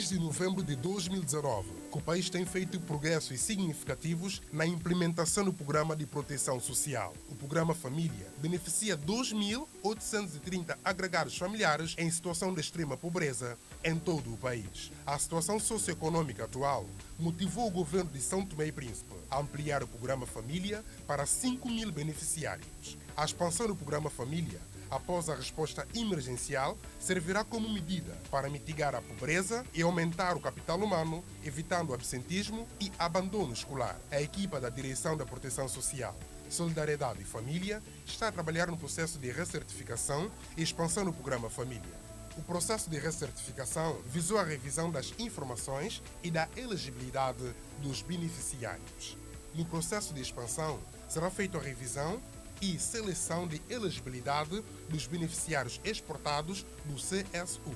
Desde novembro de 2019, que o país tem feito progressos significativos na implementação do Programa de Proteção Social. O Programa Família beneficia 2.830 agregados familiares em situação de extrema pobreza em todo o país. A situação socioeconômica atual motivou o governo de São Tomé e Príncipe a ampliar o Programa Família para 5.000 beneficiários. A expansão do Programa Família, após a resposta emergencial, servirá como medida para mitigar a pobreza e aumentar o capital humano, evitando o absentismo e abandono escolar. A equipa da Direção da Proteção Social, Solidariedade e Família está a trabalhar no processo de recertificação e expansão do Programa Família. O processo de recertificação visou a revisão das informações e da elegibilidade dos beneficiários. No processo de expansão, será feita a revisão e seleção de elegibilidade dos beneficiários exportados do CSU,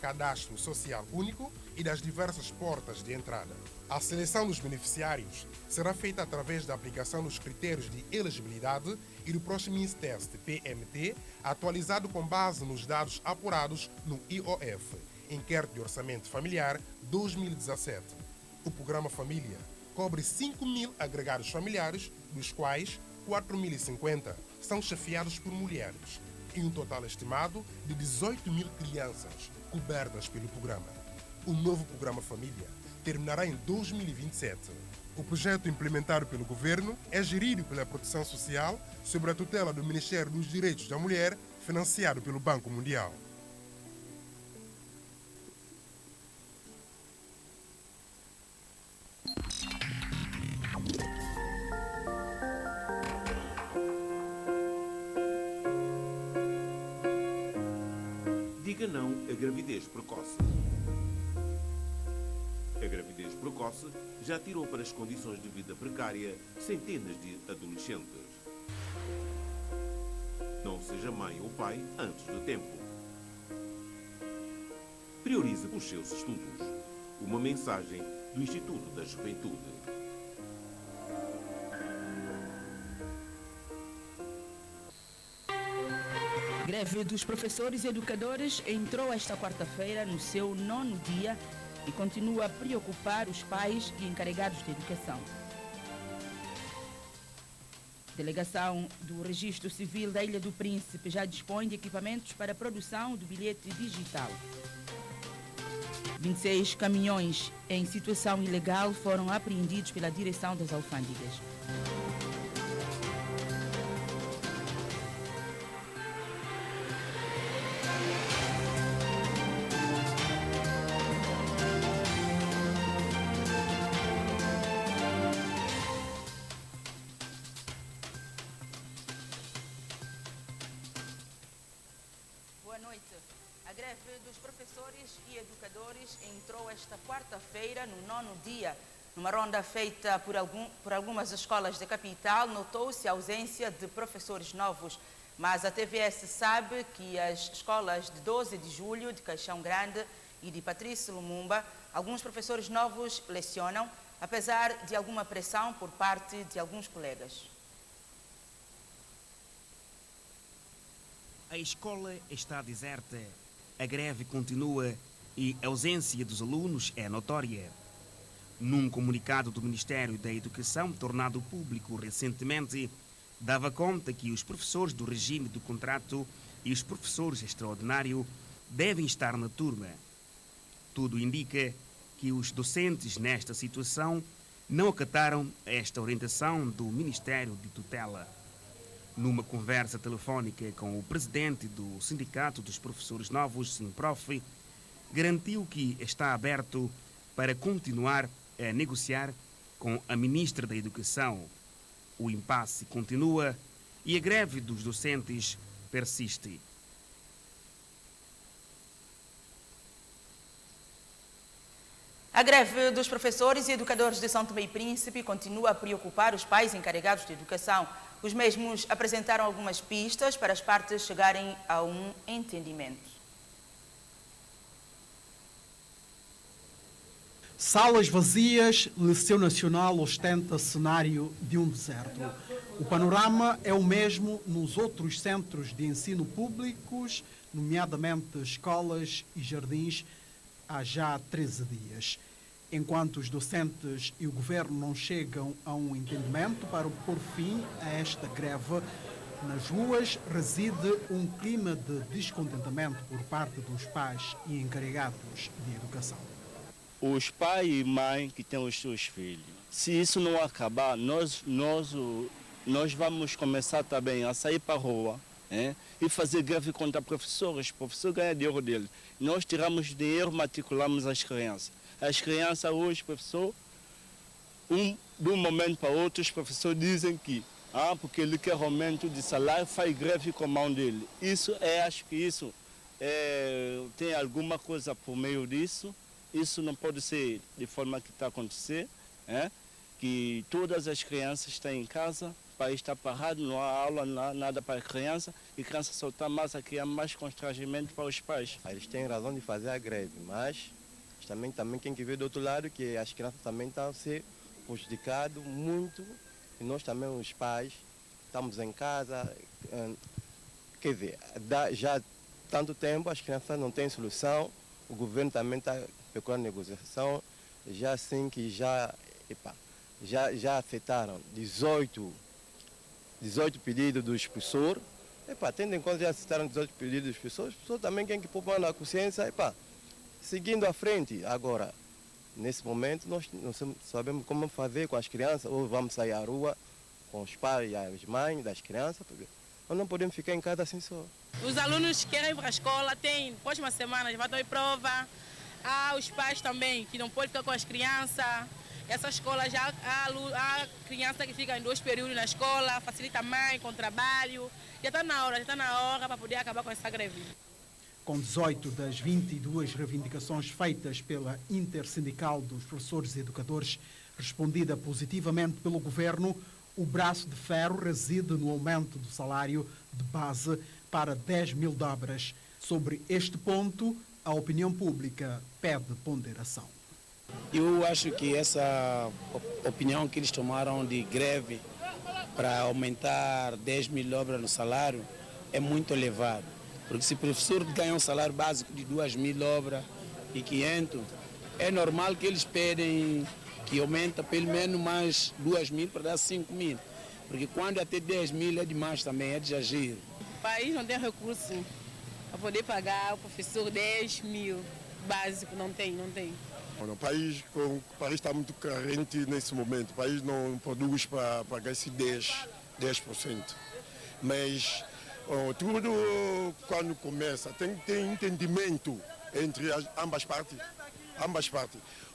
Cadastro Social Único, e das diversas portas de entrada. A seleção dos beneficiários será feita através da aplicação dos critérios de elegibilidade e do Proximus Test PMT, atualizado com base nos dados apurados no IOF, Inquérito de Orçamento Familiar 2017. O Programa Família cobre 5.000 agregados familiares, dos quais 4.050 são chefiados por mulheres, e um total estimado de 18.000 crianças cobertas pelo programa. O novo Programa Família terminará em 2027. O projeto implementado pelo governo é gerido pela Proteção Social sob a tutela do Ministério dos Direitos da Mulher, financiado pelo Banco Mundial. Diga não à gravidez precoce. A gravidez precoce já tirou para as condições de vida precária centenas de adolescentes. Não seja mãe ou pai antes do tempo. Priorize os seus estudos. Uma mensagem do Instituto da Juventude. Greve dos professores e educadores entrou esta quarta-feira no seu 9º dia e continua a preocupar os pais e encarregados de educação. A delegação do Registro Civil da Ilha do Príncipe já dispõe de equipamentos para a produção do bilhete digital. 26 caminhões em situação ilegal foram apreendidos pela direção das alfândegas. A greve dos professores e educadores entrou esta quarta-feira no 9º dia. Numa ronda feita por algumas escolas da capital, notou-se a ausência de professores novos. Mas a TVS sabe que as escolas de 12 de julho, de Caixão Grande e de Patrício Lumumba, alguns professores novos lecionam, apesar de alguma pressão por parte de alguns colegas. A escola está deserta, a greve continua e a ausência dos alunos é notória. Num comunicado do Ministério da Educação, tornado público recentemente, dava conta que os professores do regime do contrato e os professores extraordinários devem estar na turma. Tudo indica que os docentes nesta situação não acataram esta orientação do Ministério de Tutela. Numa conversa telefónica com o presidente do Sindicato dos Professores Novos, Sinprof, garantiu que está aberto para continuar a negociar com a ministra da Educação. O impasse continua e a greve dos docentes persiste. A greve dos professores e educadores de São Tomé e Príncipe continua a preocupar os pais encarregados de educação. Os mesmos apresentaram algumas pistas para as partes chegarem a um entendimento. Salas vazias, Liceu Nacional ostenta cenário de um deserto. O panorama é o mesmo nos outros centros de ensino públicos, nomeadamente escolas e jardins, há já 13 dias. Enquanto os docentes e o governo não chegam a um entendimento para pôr fim a esta greve, nas ruas reside um clima de descontentamento por parte dos pais e encarregados de educação. Os pais e mães que têm os seus filhos, se isso não acabar, nós vamos começar também a sair para a rua e fazer greve contra professores. O professor ganha dinheiro dele. Nós tiramos dinheiro, matriculamos as crianças. As crianças hoje, professor, de um momento para outro, os professores dizem que porque ele quer aumento de salário, faz greve com a mão dele. Acho que isso tem alguma coisa por meio disso. Isso não pode ser de forma que está acontecendo, que todas as crianças estão em casa, o país está parado, não há aula, não há nada para a criança, e a criança só está mais a criar mais constrangimento para os pais. Eles têm razão de fazer a greve, mas também tem que ver do outro lado que as crianças também estão a ser prejudicadas muito, e nós também, os pais, estamos em casa, quer dizer, já há tanto tempo as crianças não têm solução, o governo também está procurando negociação, já assim que já aceitaram 18 pedidos dos professores, tendo em conta que já aceitaram 18 pedidos dos professores, as pessoas também têm que pôr na consciência, seguindo à frente. Agora, nesse momento, nós não sabemos como fazer com as crianças, ou vamos sair à rua com os pais e as mães das crianças, porque nós não podemos ficar em casa assim só. Os alunos querem ir para a escola, próxima semana já vai ter prova. Há os pais também que não podem ficar com as crianças. Essa escola já há criança que fica em 2 períodos na escola, facilita a mãe com o trabalho. Já está na hora para poder acabar com essa greve. Com 18 das 22 reivindicações feitas pela Intersindical dos Professores e Educadores, respondida positivamente pelo governo, o braço de ferro reside no aumento do salário de base para 10 mil dobras. Sobre este ponto, a opinião pública pede ponderação. Eu acho que essa opinião que eles tomaram de greve para aumentar 10 mil dobras no salário é muito elevado. Porque se o professor ganha um salário básico de 2 mil dobras e 500, é normal que eles pedem que aumenta pelo menos mais 2 mil para dar 5 mil. Porque quando até 10 mil é demais também, é de exagero. O país não tem recurso para poder pagar o professor 10 mil básico, não tem. O país está muito carente nesse momento. O país não produz para pagar esse 10%. Mas tudo quando começa tem que ter entendimento entre ambas partes.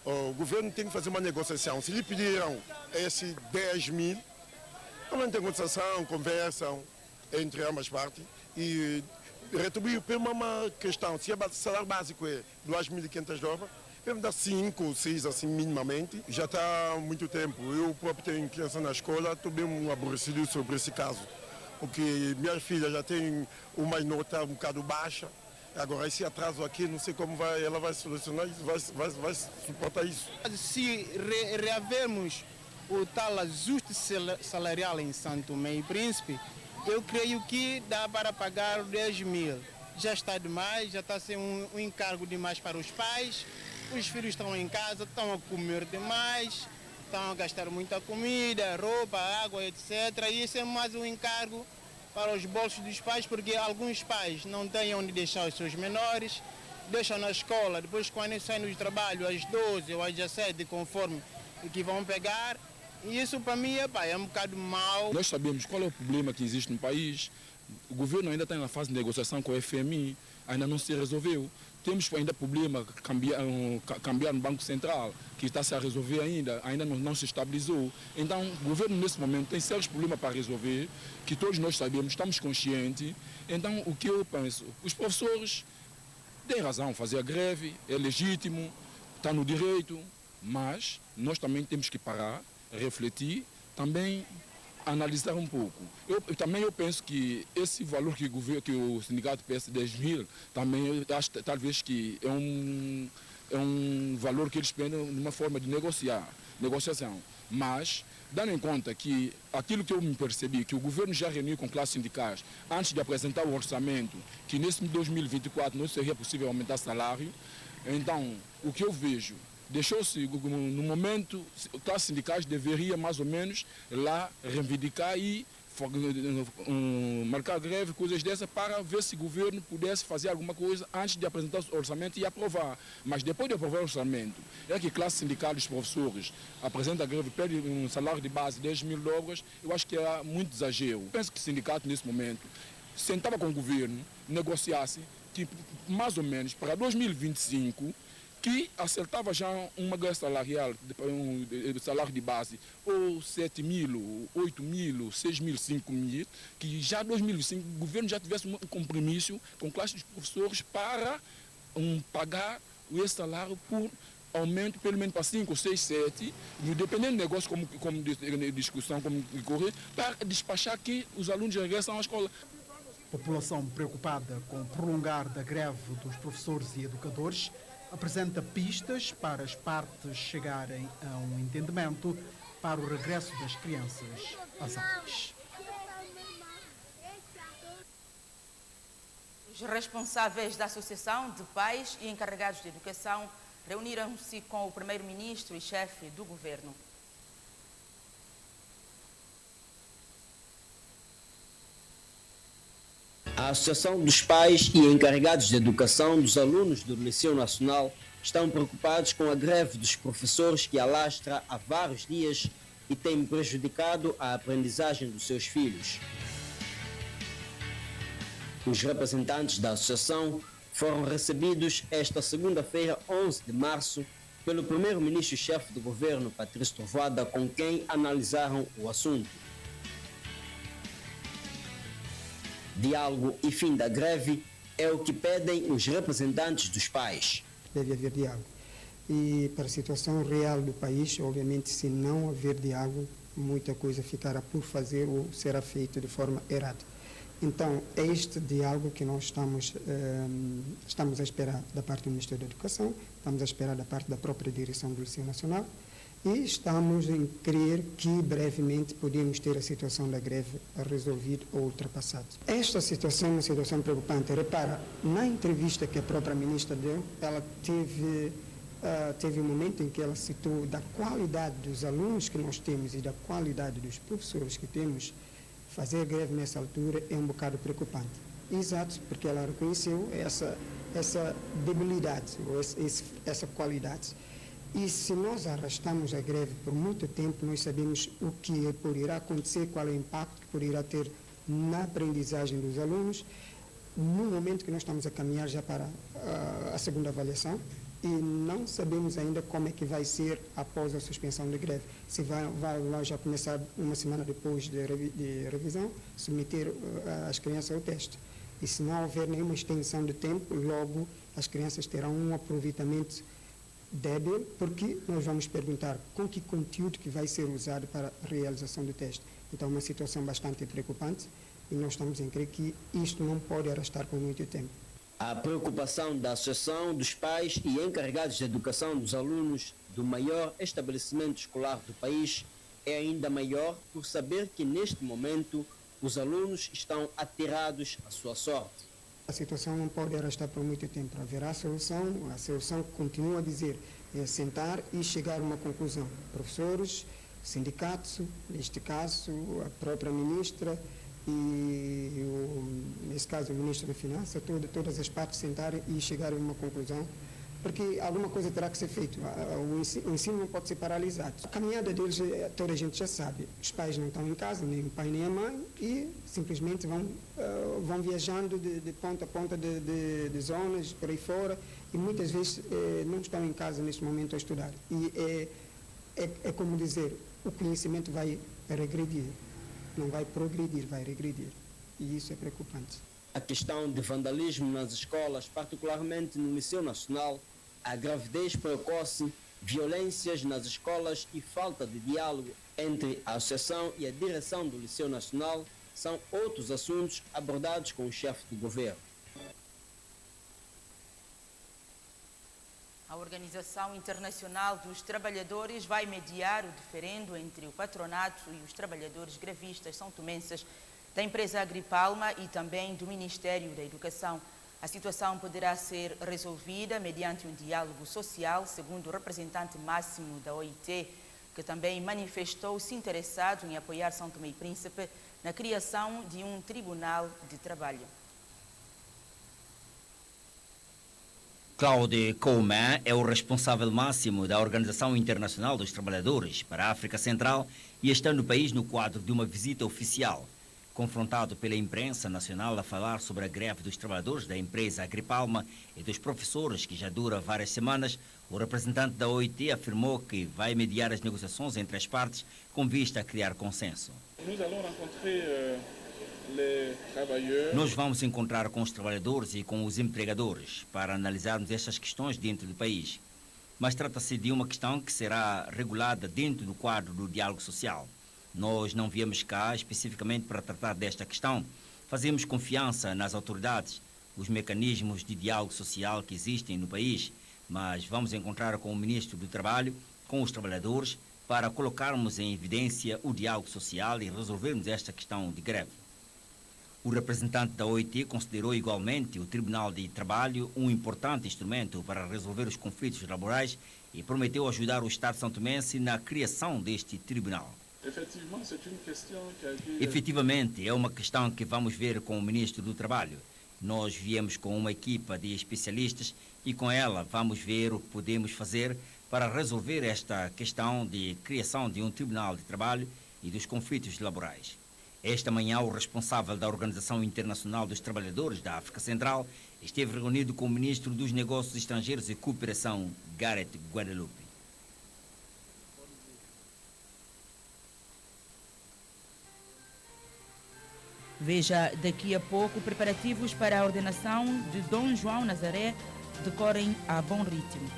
O governo tem que fazer uma negociação. Se lhe pediram esse 10 mil, não tem negociação, conversam entre ambas partes e retribuir por uma questão. Se o salário básico é 2.500 dólares, vamos dar 5 ou 6 assim minimamente. Já está há muito tempo. Eu próprio tenho criança na escola, estou bem aborrecido sobre esse caso. Porque minhas filhas já têm uma nota um bocado baixa. Agora esse atraso aqui, não sei como ela vai solucionar isso, vai suportar isso. Se reavermos o tal ajuste salarial em Santo Tomé e Príncipe, eu creio que dá para pagar 10 mil. Já está demais, já está a ser um encargo demais para os pais. Os filhos estão em casa, estão a comer demais, estão a gastar muita comida, roupa, água, etc. E isso é mais um encargo para os bolsos dos pais, porque alguns pais não têm onde deixar os seus menores, deixam na escola, depois quando saem do trabalho às 12 ou às 17, conforme o que vão pegar. E isso para mim é um bocado mau. Nós sabemos qual é o problema que existe no país. O governo ainda está na fase de negociação com o FMI, ainda não se resolveu. Temos ainda problema cambiar no Banco Central, que está -se a resolver ainda não se estabilizou. Então, o governo nesse momento tem sérios problemas para resolver, que todos nós sabemos, estamos conscientes. Então, o que eu penso, os professores têm razão, fazer a greve é legítimo, está no direito, mas nós também temos que parar, refletir, também analisar um pouco. Eu penso que esse valor que o sindicato peça 10 mil, também acho talvez que é um valor que eles pedem de uma forma de negociação. Mas, dando em conta que aquilo que eu me percebi, que o governo já reuniu com classes sindicais antes de apresentar o orçamento, que nesse 2024 não seria possível aumentar salário, Então, o que eu vejo, deixou-se, no momento, os sindicais deveriam mais ou menos lá reivindicar e marcar greve, coisas dessas, para ver se o governo pudesse fazer alguma coisa antes de apresentar o orçamento e aprovar. Mas depois de aprovar o orçamento, é que a classe sindical dos professores apresenta a greve, pede um salário de base de 10 mil dobras, eu acho que é muito exagero. Penso que o sindicato, nesse momento, sentava com o governo, negociasse, tipo, mais ou menos para 2025, que acertava já uma greve salarial, um salário de base, ou 7 mil, 8 mil, 6 mil, 5 mil, que já em 2025 o governo já tivesse um compromisso com a classe dos professores para pagar esse salário por aumento pelo menos para 5, 6, 7, dependendo do negócio, como de discussão, como correr, para despachar que os alunos regressam à escola. População preocupada com o prolongar da greve dos professores e educadores apresenta pistas para as partes chegarem a um entendimento para o regresso das crianças às aulas. Os responsáveis da Associação de Pais e Encarregados de Educação reuniram-se com o primeiro-ministro e chefe do governo. A Associação dos Pais e Encarregados de Educação dos alunos do Liceu Nacional estão preocupados com a greve dos professores que alastra há vários dias e tem prejudicado a aprendizagem dos seus filhos. Os representantes da associação foram recebidos esta segunda-feira, 11 de março, pelo primeiro-ministro-chefe do governo, Patrício Trovoada, com quem analisaram o assunto. Diálogo e fim da greve é o que pedem os representantes dos pais. Deve haver diálogo. E para a situação real do país, obviamente, se não haver diálogo, muita coisa ficará por fazer ou será feito de forma errada. Então, é este diálogo que nós estamos a esperar da parte do Ministério da Educação, estamos a esperar da parte da própria direção do Liceu Nacional e estamos em crer que brevemente podemos ter a situação da greve resolvida ou ultrapassada. Esta situação é uma situação preocupante. Repara, na entrevista que a própria ministra deu, ela teve um momento em que ela citou da qualidade dos alunos que nós temos e da qualidade dos professores que temos. Fazer greve nessa altura é um bocado preocupante. Exato, porque ela reconheceu essa debilidade, ou essa qualidade. E se nós arrastamos a greve por muito tempo, nós sabemos o que poderá acontecer, qual é o impacto que poderá ter na aprendizagem dos alunos, no momento que nós estamos a caminhar já para a segunda avaliação, e não sabemos ainda como é que vai ser após a suspensão da greve. Se vai já começar uma semana depois de revisão, submeter as crianças ao teste. E se não houver nenhuma extensão de tempo, logo as crianças terão um aproveitamento débil, porque nós vamos perguntar com que conteúdo que vai ser usado para a realização do teste. Então, uma situação bastante preocupante e nós estamos em crer que isto não pode arrastar por muito tempo. A preocupação da Associação dos Pais e Encarregados de Educação dos alunos do maior estabelecimento escolar do país é ainda maior por saber que, neste momento, os alunos estão atirados à sua sorte. A situação não pode arrastar por muito tempo. Haverá solução, a solução continua a dizer, é sentar e chegar a uma conclusão. Professores, sindicatos, neste caso, a própria ministra, e, nesse caso, o Ministro da Finanças, todas as partes sentarem e chegarem a uma conclusão, porque alguma coisa terá que ser feita. O ensino não pode ser paralisado. A caminhada deles, toda a gente já sabe. Os pais não estão em casa, nem o pai nem a mãe, e simplesmente vão viajando de ponta a ponta de zonas por aí fora, e muitas vezes não estão em casa neste momento a estudar. E é como dizer, o conhecimento vai regredir. Não vai progredir, vai regredir. E isso é preocupante. A questão de vandalismo nas escolas, particularmente no Liceu Nacional, a gravidez precoce, violências nas escolas e falta de diálogo entre a associação e a direção do Liceu Nacional são outros assuntos abordados com o chefe do governo. A Organização Internacional dos Trabalhadores vai mediar o diferendo entre o patronato e os trabalhadores grevistas são-tomenses da empresa Agripalma e também do Ministério da Educação. A situação poderá ser resolvida mediante um diálogo social, segundo o representante máximo da OIT, que também manifestou-se interessado em apoiar São Tomé e Príncipe na criação de um tribunal de trabalho. Claude Coman é o responsável máximo da Organização Internacional dos Trabalhadores para a África Central e está no país no quadro de uma visita oficial. Confrontado pela imprensa nacional a falar sobre a greve dos trabalhadores da empresa Agripalma e dos professores, que já dura várias semanas, o representante da OIT afirmou que vai mediar as negociações entre as partes com vista a criar consenso. Nós vamos encontrar com os trabalhadores e com os empregadores para analisarmos estas questões dentro do país. Mas trata-se de uma questão que será regulada dentro do quadro do diálogo social. Nós não viemos cá especificamente para tratar desta questão. Fazemos confiança nas autoridades, os mecanismos de diálogo social que existem no país, mas vamos encontrar com o Ministro do Trabalho, com os trabalhadores, para colocarmos em evidência o diálogo social e resolvermos esta questão de greve. O representante da OIT considerou igualmente o Tribunal de Trabalho um importante instrumento para resolver os conflitos laborais e prometeu ajudar o Estado santomense na criação deste tribunal. Efetivamente, é uma questão que vamos ver com o Ministro do Trabalho. Nós viemos com uma equipa de especialistas e com ela vamos ver o que podemos fazer para resolver esta questão de criação de um Tribunal de Trabalho e dos conflitos laborais. Esta manhã, o responsável da Organização Internacional dos Trabalhadores da África Central esteve reunido com o Ministro dos Negócios Estrangeiros e Cooperação, Gareth Guadeloupe. Veja daqui a pouco, preparativos para a ordenação de Dom João Nazaré decorrem a bom ritmo.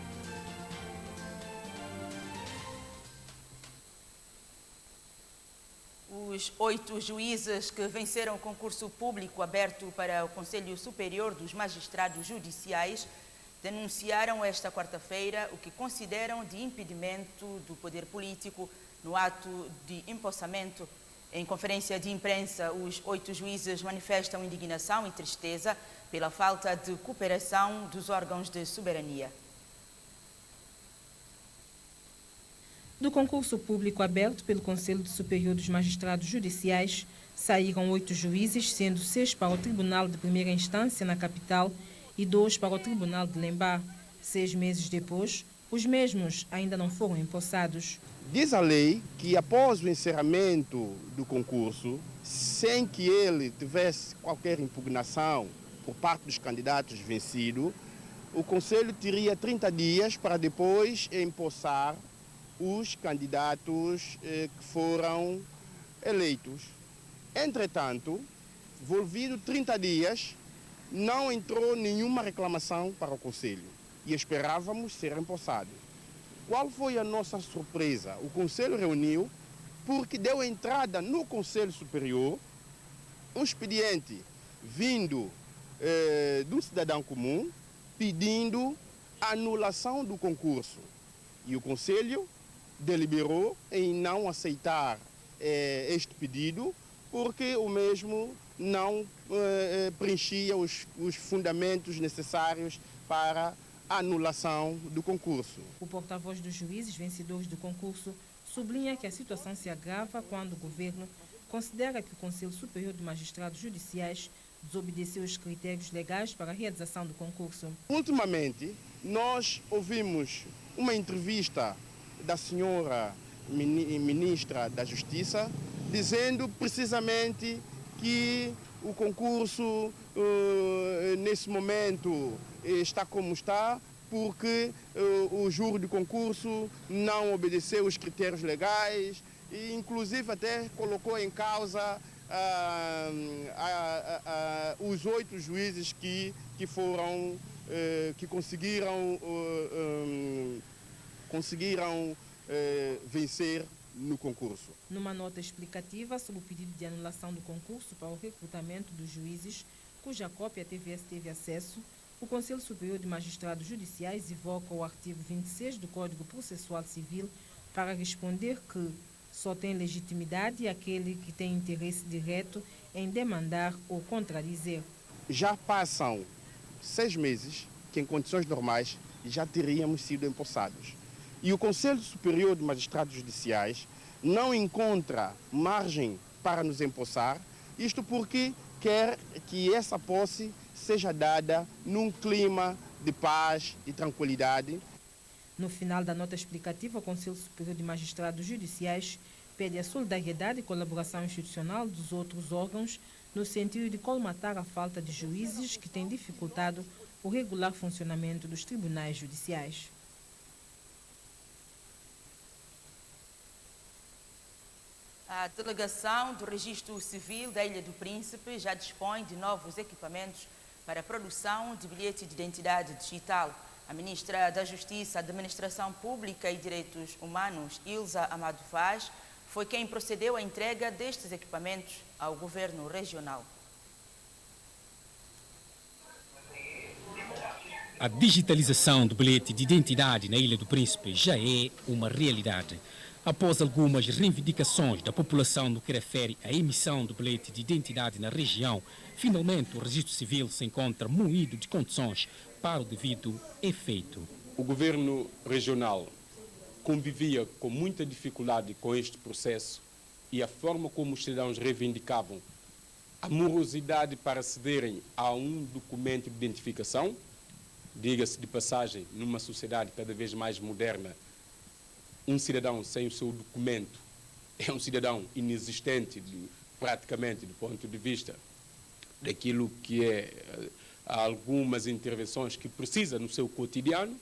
Os 8 juízes que venceram o concurso público aberto para o Conselho Superior dos Magistrados Judiciais denunciaram esta quarta-feira o que consideram de impedimento do poder político no ato de empossamento. Em conferência de imprensa, os 8 juízes manifestam indignação e tristeza pela falta de cooperação dos órgãos de soberania. Do concurso público aberto pelo Conselho Superior dos Magistrados Judiciais, saíram 8 juízes, sendo 6 para o Tribunal de Primeira Instância na capital e 2 para o Tribunal de Lemba. 6 meses depois, os mesmos ainda não foram empossados. Diz a lei que após o encerramento do concurso, sem que ele tivesse qualquer impugnação por parte dos candidatos vencidos, o Conselho teria 30 dias para depois empossar os candidatos que foram eleitos. Entretanto, volvido 30 dias, não entrou nenhuma reclamação para o Conselho e esperávamos ser empossados. Qual foi a nossa surpresa? O Conselho reuniu porque deu entrada no Conselho Superior um expediente vindo do cidadão comum pedindo a anulação do concurso. E o Conselho deliberou em não aceitar este pedido porque o mesmo não preenchia os fundamentos necessários para a anulação do concurso. O porta-voz dos juízes vencedores do concurso sublinha que a situação se agrava quando o governo considera que o Conselho Superior de Magistrados Judiciais desobedeceu os critérios legais para a realização do concurso. Ultimamente, nós ouvimos uma entrevista da senhora ministra da Justiça dizendo precisamente que o concurso nesse momento está como está porque o júri do concurso não obedeceu os critérios legais e inclusive até colocou em causa os 8 juízes que conseguiram vencer no concurso. Numa nota explicativa sobre o pedido de anulação do concurso para o recrutamento dos juízes, cuja cópia a TVS teve acesso, o Conselho Superior de Magistrados Judiciais evoca o artigo 26 do Código Processual Civil para responder que só tem legitimidade aquele que tem interesse direto em demandar ou contradizer. Já passam 6 meses que em condições normais já teríamos sido empossados. E o Conselho Superior de Magistrados Judiciais não encontra margem para nos empossar, isto porque quer que essa posse seja dada num clima de paz e tranquilidade. No final da nota explicativa, o Conselho Superior de Magistrados Judiciais pede a solidariedade e colaboração institucional dos outros órgãos no sentido de colmatar a falta de juízes que tem dificultado o regular funcionamento dos tribunais judiciais. A delegação do Registro Civil da Ilha do Príncipe já dispõe de novos equipamentos para a produção de bilhete de identidade digital. A ministra da Justiça, Administração Pública e Direitos Humanos, Ilza Amado Vaz, foi quem procedeu à entrega destes equipamentos ao governo regional. A digitalização do bilhete de identidade na Ilha do Príncipe já é uma realidade. Após algumas reivindicações da população no que refere à emissão do bilhete de identidade na região, finalmente o Registro Civil se encontra munido de condições para o devido efeito. O governo regional convivia com muita dificuldade com este processo e a forma como os cidadãos reivindicavam a morosidade para acederem a um documento de identificação, diga-se de passagem, numa sociedade cada vez mais moderna, um cidadão sem o seu documento é um cidadão inexistente praticamente do ponto de vista daquilo que é algumas intervenções que precisa no seu cotidiano.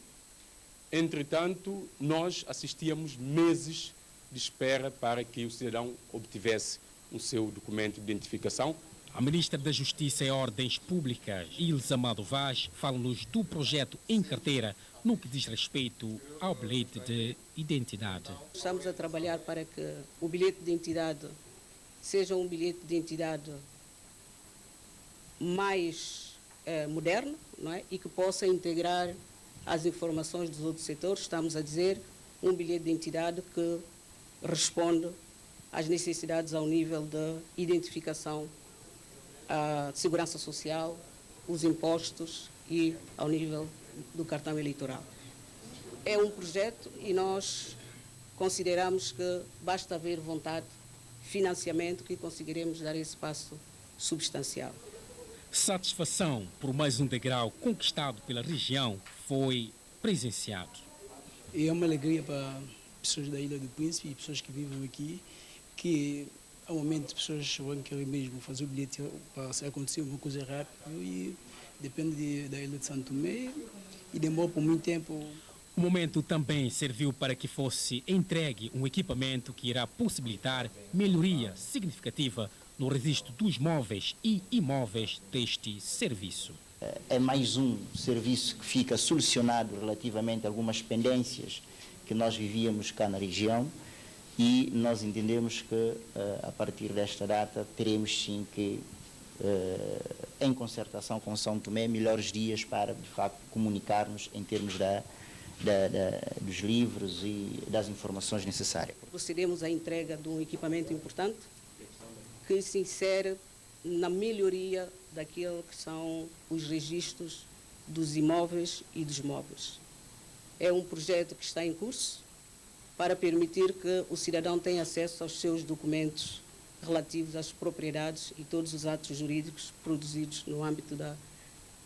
Entretanto, nós assistíamos meses de espera para que o cidadão obtivesse o seu documento de identificação. A ministra da Justiça e Ordens Públicas, Ilza Amado Vaz, fala-nos do projeto em carteira no que diz respeito ao bilhete de identidade. Estamos a trabalhar para que o bilhete de identidade seja um bilhete de identidade mais moderno, não é? E que possa integrar as informações dos outros setores. Estamos a dizer um bilhete de identidade que responde às necessidades ao nível da identificação, a segurança social, os impostos e ao nível do cartão eleitoral. É um projeto e nós consideramos que basta haver vontade, financiamento, que conseguiremos dar esse passo substancial. Satisfação por mais um degrau conquistado pela região foi presenciado. É uma alegria para pessoas da Ilha do Príncipe e pessoas que vivem aqui, que ao momento pessoas vão querer mesmo fazer o bilhete para acontecer uma coisa rápida e depende da Ilha de Santo Tomé e demora por muito tempo. O momento também serviu para que fosse entregue um equipamento que irá possibilitar melhoria significativa no registro dos móveis e imóveis deste serviço. É mais um serviço que fica solucionado relativamente a algumas pendências que nós vivíamos cá na região e nós entendemos que a partir desta data teremos sim que, em concertação com São Tomé, melhores dias para de facto comunicarmos em termos dos livros e das informações necessárias. Procedemos à entrega de um equipamento importante que se insere na melhoria daquilo que são os registros dos imóveis e dos móveis. É um projeto que está em curso para permitir que o cidadão tenha acesso aos seus documentos relativos às propriedades e todos os atos jurídicos produzidos no âmbito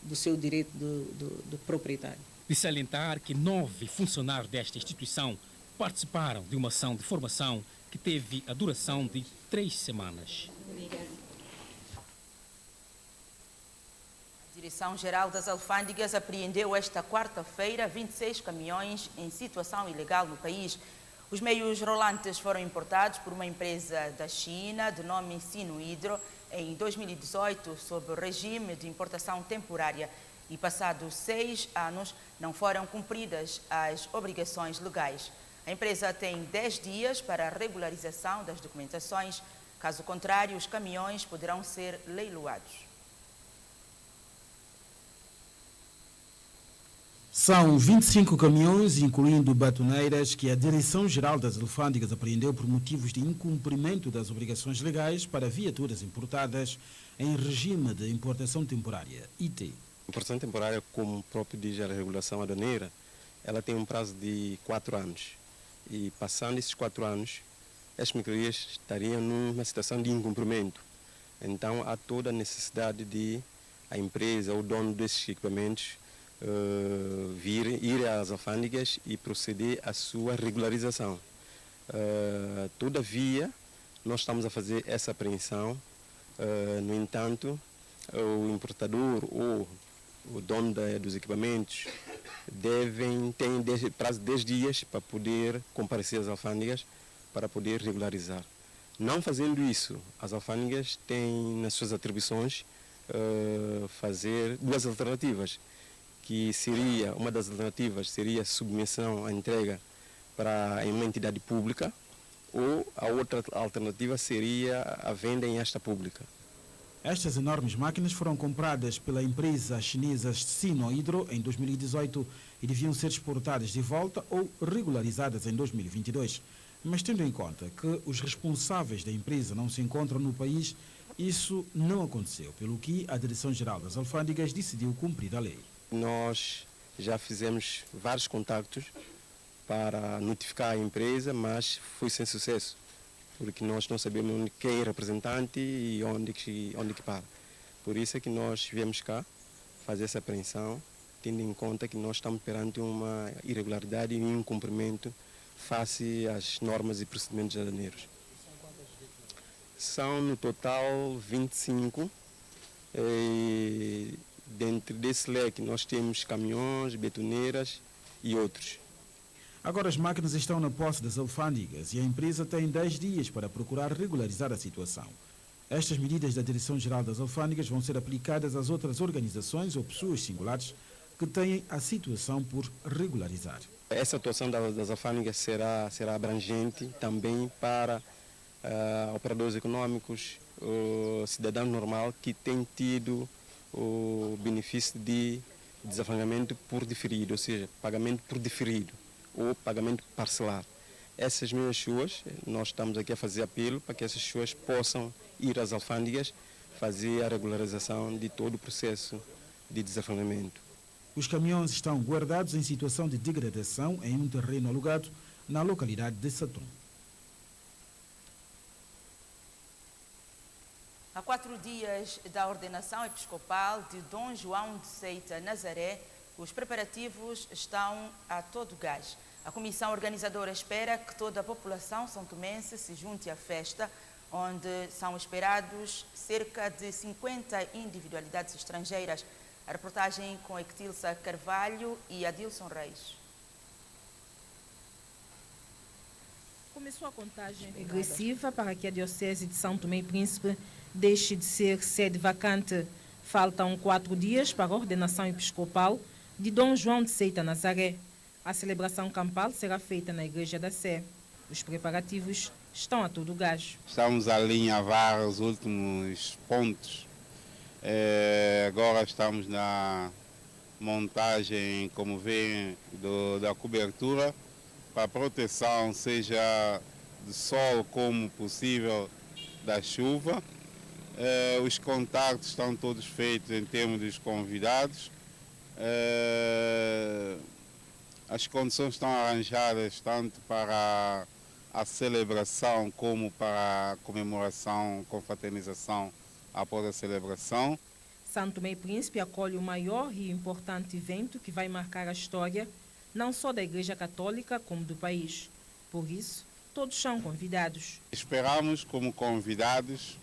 do seu direito de proprietário. De salientar que 9 funcionários desta instituição participaram de uma ação de formação que teve a duração de 3 semanas. A Direção-Geral das Alfândegas apreendeu esta quarta-feira 26 caminhões em situação ilegal no país. Os meios rolantes foram importados por uma empresa da China de nome Sinuhidro em 2018 sob o regime de importação temporária e passados 6 anos não foram cumpridas as obrigações legais. A empresa tem 10 dias para a regularização das documentações. Caso contrário, os caminhões poderão ser leiloados. São 25 caminhões, incluindo batoneiras, que a Direção-Geral das Alfândegas apreendeu por motivos de incumprimento das obrigações legais para viaturas importadas em regime de importação temporária, IT. A importação temporária, como próprio diz a regulação aduaneira, ela tem um prazo de 4 anos. E passando esses 4 anos, as mercadorias estariam numa situação de incumprimento. Então há toda a necessidade de a empresa, o dono desses equipamentos, ir às alfândegas e proceder à sua regularização. Todavia, nós estamos a fazer essa apreensão. No entanto, o importador ou o dono dos equipamentos tem prazo de 10 dias para poder comparecer às alfândegas para poder regularizar. Não fazendo isso, as alfândegas têm nas suas atribuições fazer duas alternativas, que seria, uma das alternativas seria a submissão à entrega para uma entidade pública, ou a outra alternativa seria a venda em asta pública. Estas enormes máquinas foram compradas pela empresa chinesa Sinohydro em 2018 e deviam ser exportadas de volta ou regularizadas em 2022. Mas tendo em conta que os responsáveis da empresa não se encontram no país, isso não aconteceu, pelo que a Direção-Geral das Alfândegas decidiu cumprir a lei. Nós já fizemos vários contactos para notificar a empresa, mas foi sem sucesso, porque nós não sabemos quem é o representante e onde que para. Por isso é que nós viemos cá fazer essa apreensão, tendo em conta que nós estamos perante uma irregularidade e um incumprimento face às normas e procedimentos aduaneiros. São no total 25. Dentro desse leque nós temos caminhões, betoneiras e outros. Agora as máquinas estão na posse das alfândegas e a empresa tem 10 dias para procurar regularizar a situação. Estas medidas da Direção-Geral das Alfândegas vão ser aplicadas às outras organizações ou pessoas singulares que têm a situação por regularizar. Essa atuação das alfândegas será abrangente também para operadores econômicos, cidadão normal que tem tido o benefício de desalfandegamento por diferido, ou seja, pagamento por diferido ou pagamento parcelar. Essas mesmas pessoas, nós estamos aqui a fazer apelo para que essas pessoas possam ir às alfândegas fazer a regularização de todo o processo de desalfandegamento. Os caminhões estão guardados em situação de degradação em um terreno alugado na localidade de Satum. Há 4 dias da ordenação episcopal de Dom João de Seita Nazaré, os preparativos estão a todo gás. A comissão organizadora espera que toda a população santomense se junte à festa, onde são esperados cerca de 50 individualidades estrangeiras. A reportagem com Ectilsa Carvalho e Adilson Reis. Começou a contagem regressiva para que a Diocese de São Tomé e Príncipe deixe de ser sede vacante. Faltam 4 dias para a ordenação episcopal de Dom João de Seita Nazaré. A celebração campal será feita na Igreja da Sé. Os preparativos estão a todo gás. Estamos a alinhavar os últimos pontos. Agora estamos na montagem, como vêem, da cobertura para proteção, seja do sol como possível da chuva. Os contactos estão todos feitos em termos dos convidados. As condições estão arranjadas tanto para a celebração como para a comemoração, confraternização após a celebração. São Tomé e Príncipe acolhe o maior e importante evento que vai marcar a história, não só da Igreja Católica, como do país. Por isso, todos são convidados. Esperamos como convidados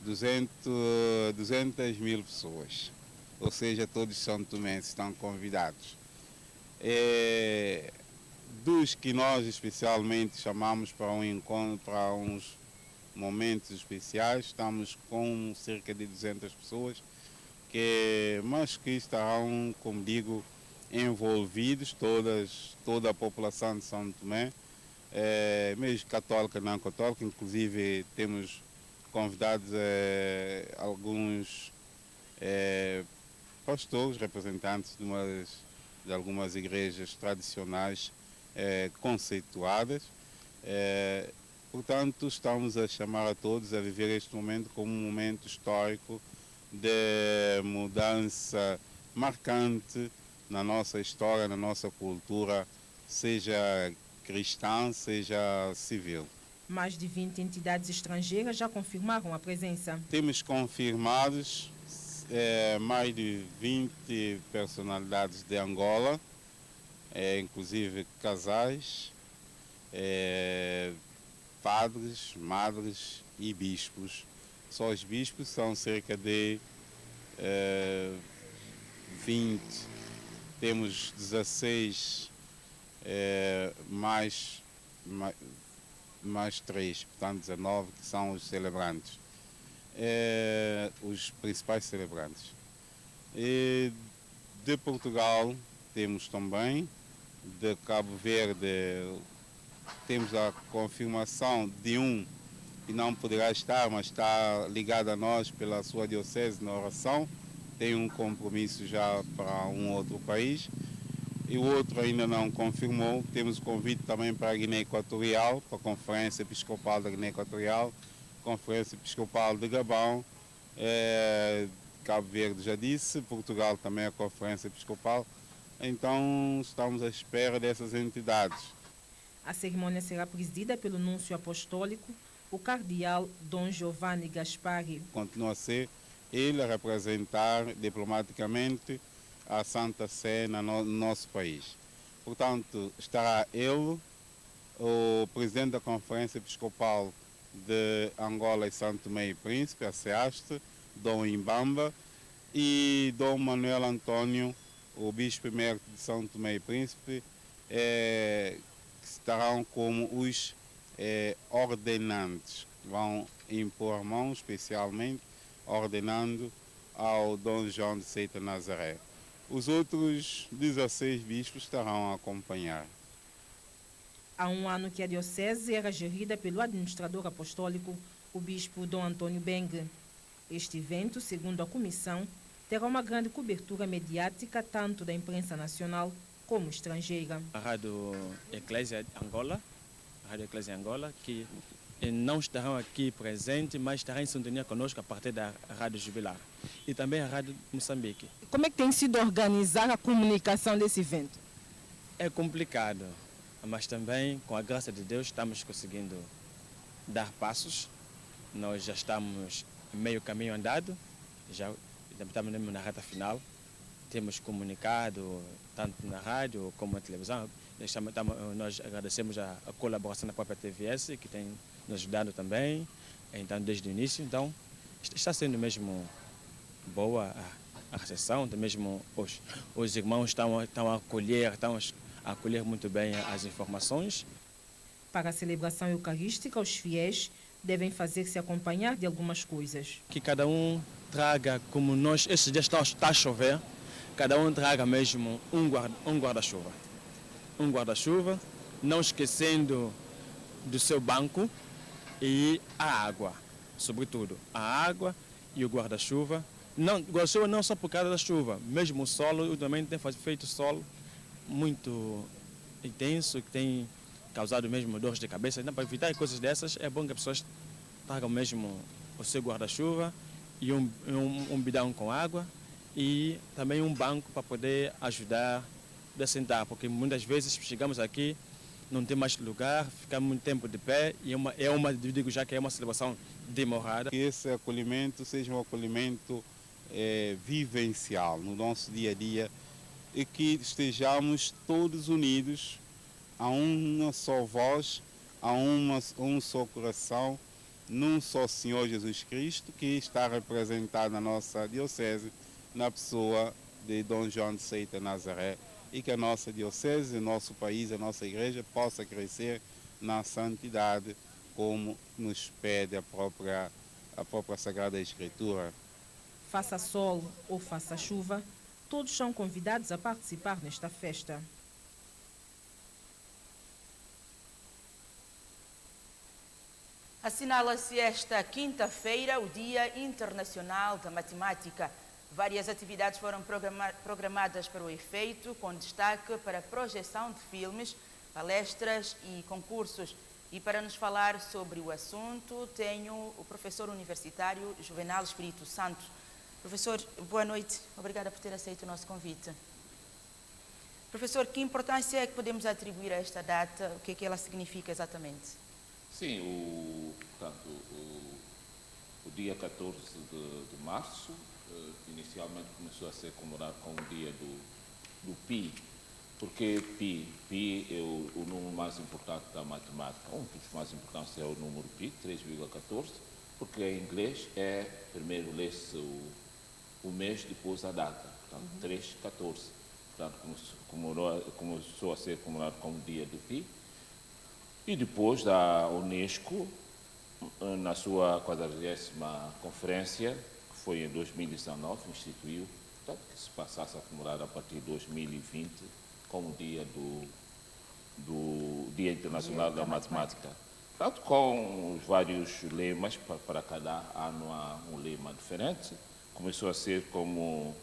200 mil pessoas, ou seja, todos são tomenses estão convidados. Dos que nós especialmente chamamos para um encontro, para uns momentos especiais, estamos com cerca de 200 pessoas, mas que estarão, como digo, envolvidos, toda a população de São Tomé, mesmo católica e não católica, inclusive temos convidados alguns pastores, representantes de algumas igrejas tradicionais conceituadas. Portanto, estamos a chamar a todos a viver este momento como um momento histórico de mudança marcante na nossa história, na nossa cultura, seja cristã, seja civil. Mais de 20 entidades estrangeiras já confirmaram a presença. Temos confirmados mais de 20 personalidades de Angola, inclusive casais, padres, madres e bispos. Só os bispos são cerca de 20. Temos 16 mais 3, portanto 19, que são os celebrantes, os principais celebrantes. De Portugal temos também, de Cabo Verde temos a confirmação de um que não poderá estar, mas está ligado a nós pela sua diocese na oração, tem um compromisso já para um outro país. E o outro ainda não confirmou. Temos convite também para a Guiné Equatorial, para a Conferência Episcopal da Guiné Equatorial, Conferência Episcopal de Gabão, Cabo Verde já disse, Portugal também a Conferência Episcopal. Então estamos à espera dessas entidades. A cerimônia será presidida pelo núncio apostólico, o cardeal Dom Giovanni Gaspari. Continua a ser ele a representar diplomaticamente a Santa Sé no nosso país. Portanto, estará ele, o presidente da Conferência Episcopal de Angola e Santo Tomé e Príncipe, a SEASTE, Dom Imbamba, e Dom Manuel Antônio, o bispo emérito de Santo Tomé e Príncipe, que estarão como os ordenantes, que vão impor a mão especialmente, ordenando ao Dom João de Seita Nazaré. Os outros 16 bispos estarão a acompanhar. Há um ano que a diocese era gerida pelo administrador apostólico, o bispo Dom Antônio Bengue. Este evento, segundo a comissão, terá uma grande cobertura mediática tanto da imprensa nacional como estrangeira. A Rádio Eclésia Angola, que não estarão aqui presentes, mas estarão em sintonia conosco a partir da Rádio Jubilar. E também a Rádio Moçambique. Como é que tem sido organizar a comunicação desse evento? É complicado, mas também, com a graça de Deus, estamos conseguindo dar passos. Nós já estamos meio caminho andado, já estamos na reta final. Temos comunicado, tanto na rádio como na televisão. Nós agradecemos a colaboração da própria TVS, que tem nos ajudando também, então, desde o início. Então, está sendo mesmo boa a recepção, mesmo os irmãos estão a acolher muito bem as informações. Para a celebração eucarística, os fiéis devem fazer-se acompanhar de algumas coisas. Que cada um traga, como nós, esses dias está a chover, cada um traga mesmo um guarda-chuva. Um guarda-chuva, não esquecendo do seu banco e a água, sobretudo a água e o guarda-chuva. Guarda-chuva não só por causa da chuva, mesmo o solo, eu também tenho feito solo muito intenso, que tem causado mesmo dores de cabeça. Então, para evitar coisas dessas, é bom que as pessoas tragam mesmo o seu guarda-chuva e um bidão com água e também um banco para poder ajudar a sentar, porque muitas vezes chegamos aqui, não tem mais lugar, ficamos muito tempo de pé e digo já que é uma celebração demorada. Que esse acolhimento seja um acolhimento vivencial no nosso dia a dia e que estejamos todos unidos a uma só voz, a um só coração, num só Senhor Jesus Cristo, que está representado na nossa diocese, na pessoa de Dom João de Seita Nazaré, e que a nossa diocese, o nosso país, a nossa igreja possa crescer na santidade, como nos pede a própria Sagrada Escritura. Faça sol ou faça chuva, todos são convidados a participar nesta festa. Assinala-se esta quinta-feira o Dia Internacional da Matemática. Várias atividades foram programadas para o efeito, com destaque para a projeção de filmes, palestras e concursos. E para nos falar sobre o assunto, tenho o professor universitário Juvenal Espírito Santo. Professor, boa noite. Obrigada por ter aceito o nosso convite. Professor, que importância é que podemos atribuir a esta data? O que é que ela significa exatamente? Sim, portanto, o dia 14 de março, inicialmente começou a ser comemorado como o dia do Pi. Porque Pi é o número mais importante da matemática. Um dos mais importantes é o número Pi, 3,14, porque em inglês primeiro lê-se o mês depois a data, portanto, 3,14. Portanto, começou a ser comemorado como dia do Pi. E depois a Unesco, na sua 40ª conferência, que foi em 2019, instituiu, portanto, que se passasse a comemorar a partir de 2020 como dia do Dia Internacional da Matemática. Portanto, com os vários lemas, para cada ano há um lema diferente. Começou a ser como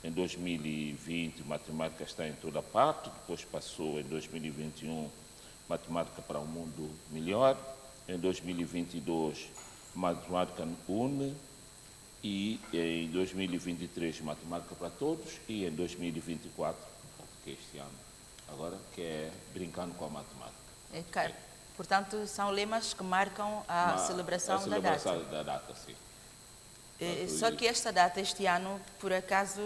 em 2020, matemática está em toda parte, depois passou em 2021, matemática para um mundo melhor, em 2022, matemática une, e em 2023, matemática para todos, e em 2024, que é este ano, agora, que é brincando com a matemática. Portanto, são lemas que marcam a celebração da data. Da data, sim. Só que esta data, este ano, por acaso,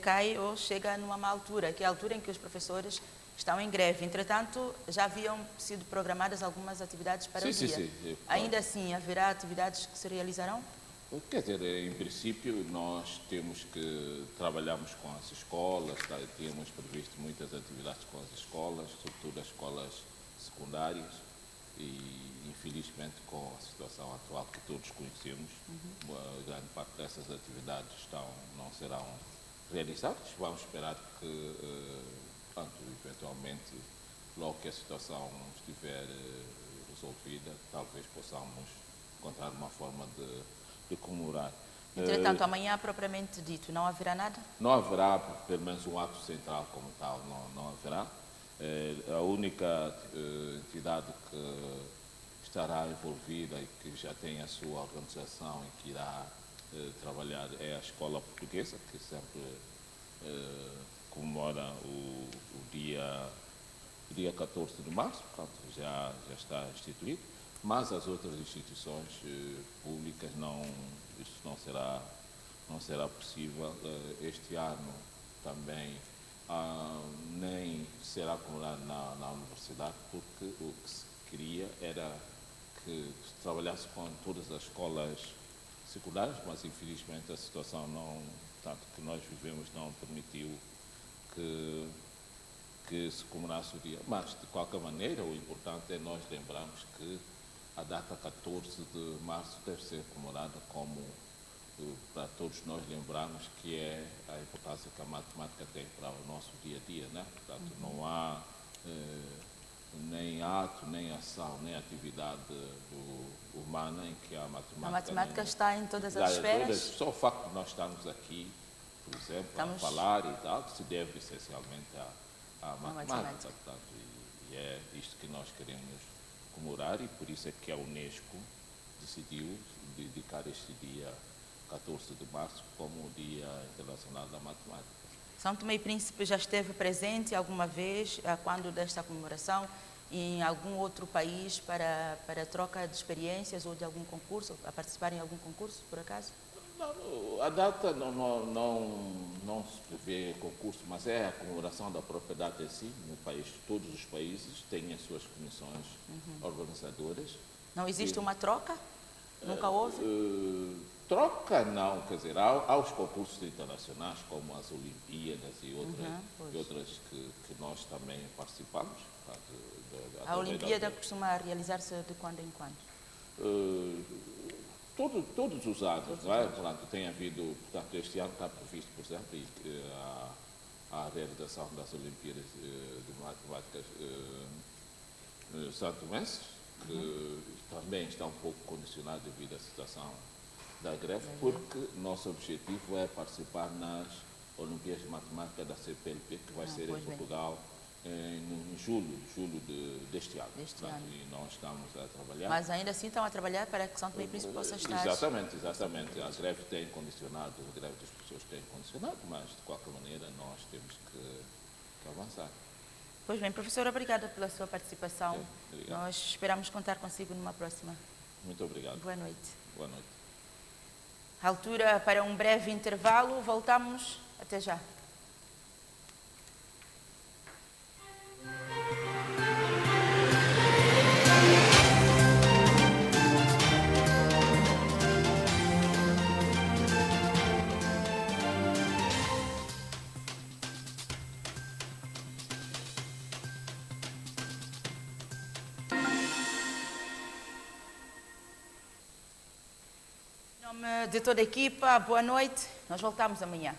cai ou chega numa má altura, que é a altura em que os professores estão em greve. Entretanto, já haviam sido programadas algumas atividades para o dia. Sim. Ainda assim, haverá atividades que se realizarão? Quer dizer, em princípio, nós temos que trabalharmos com as escolas, temos previsto muitas atividades com as escolas, sobretudo as escolas secundárias, e infelizmente com a situação atual que todos conhecemos, grande parte dessas atividades não serão realizadas. Vamos esperar que, eventualmente, logo que a situação estiver resolvida, talvez possamos encontrar uma forma de comemorar. Entretanto, amanhã, propriamente dito, não haverá nada? Não haverá, pelo menos um ato central como tal, não haverá. A única entidade que estará envolvida e que já tem a sua organização e que irá trabalhar é a Escola Portuguesa, que sempre comemora o dia 14 de março, portanto já está instituído, mas as outras instituições públicas isso não será possível. Este ano também nem será comemorado na universidade, porque o que se queria era que se trabalhasse com todas as escolas secundárias, mas infelizmente a situação que nós vivemos não permitiu que se comemorasse o dia. Mas, de qualquer maneira, o importante é nós lembrarmos que a data 14 de março deve ser comemorada como, para todos nós lembrarmos, que é a importância que a matemática tem para o nosso dia a dia, né? Portanto, não há nem ato, nem ação, nem atividade humana em que a matemática... A matemática está em todas as esferas? Só o facto de nós estarmos aqui, por exemplo, a falar e tal, se deve essencialmente à matemática. Portanto, e é isto que nós queremos comemorar, e por isso é que a Unesco decidiu dedicar este dia 14 de março como o Dia Internacional da Matemática. São Tomé e Príncipe já esteve presente alguma vez, quando desta comemoração, em algum outro país para troca de experiências ou de algum concurso, a participar em algum concurso, por acaso? Não, a data não se prevê concurso, mas é a comemoração da propriedade em si, no país. Todos os países têm as suas comissões organizadoras. Não existe uma troca? Nunca houve? Troca não, quer dizer, há os concursos internacionais, como as Olimpíadas e outras que nós também participamos. A Olimpíada costuma realizar-se de quando em quando? Todos os anos, não é? Portanto, tem havido, portanto, este ano está previsto, por exemplo, a realização das Olimpíadas de Matemáticas santomenses, que também está um pouco condicionado devido à situação da greve, porque nosso objetivo é participar nas Olimpíadas de Matemática da CPLP, que vai ser em Portugal em julho deste ano. E nós estamos a trabalhar. Mas ainda assim estão a trabalhar para que São Tomé e Príncipe possa estar... Exatamente. A greve tem condicionado, a greve das pessoas tem condicionado, mas de qualquer maneira nós temos que avançar. Pois bem, professor, obrigada pela sua participação. Nós esperamos contar consigo numa próxima. Muito obrigado. Boa noite. Boa noite. Altura para um breve intervalo. Voltamos. Até já. Em nome de toda a equipa, boa noite. Nós voltamos amanhã.